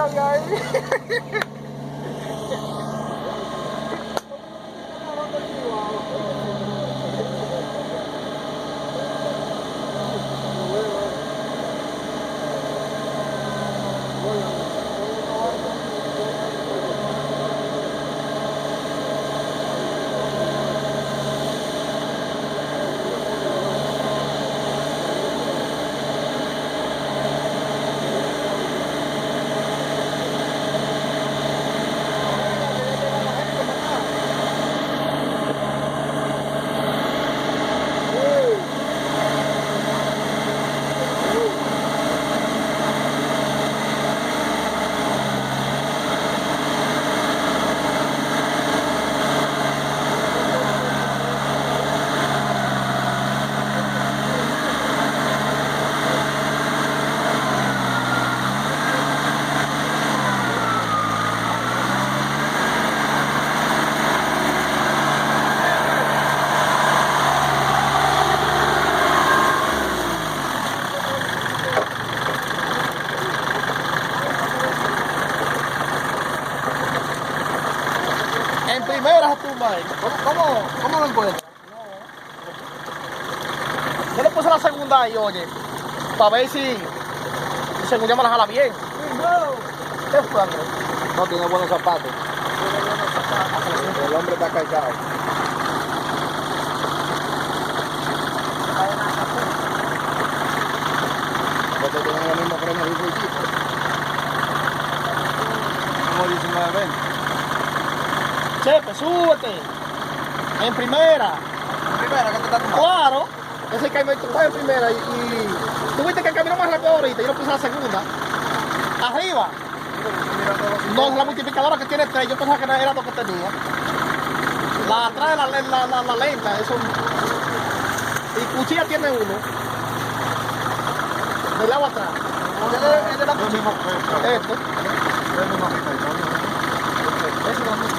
había ahí. En primera se tumba ahí. ¿Cómo lo encuentras? Yo le puse la segunda ahí, oye, para ver si segunda me la jala bien. ¿Qué fue, Andrés? No tiene buenos zapatos. El hombre está cargado. Porque tiene los mismos frenos de un poquito. Como 19-20. Chepe, súbete. En primera. Primera, ¿qué te está tomando? Claro. Ese camino tú vas en primera y tú viste que el camino más rápido ahorita. Yo lo puse en la segunda. Arriba. No, la multiplicadora que tiene 3. Yo pensaba que era 2 que tenía. La atrás la lenta. Eso. Y cuchilla tiene 1. Del lado atrás. Es de la cuchilla. Esto. Eso no es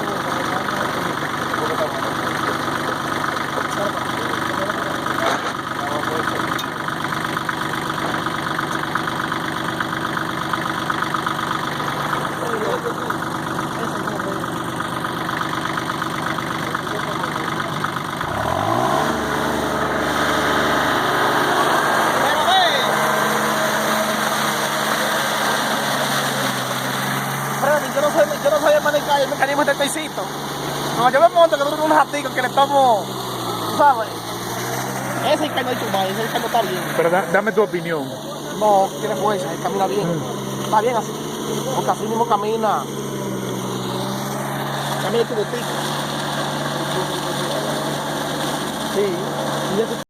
yo no soy el mecanismo del pesito. No, yo me monto que nosotros unos raticos que le estamos, tú sabes. Ese que no hay chumba, ese que no está bien. Pero dame tu opinión. No, tiene fuerza, él camina bien. Está bien así. Porque así mismo camina. Camina tu botica. Sí. Y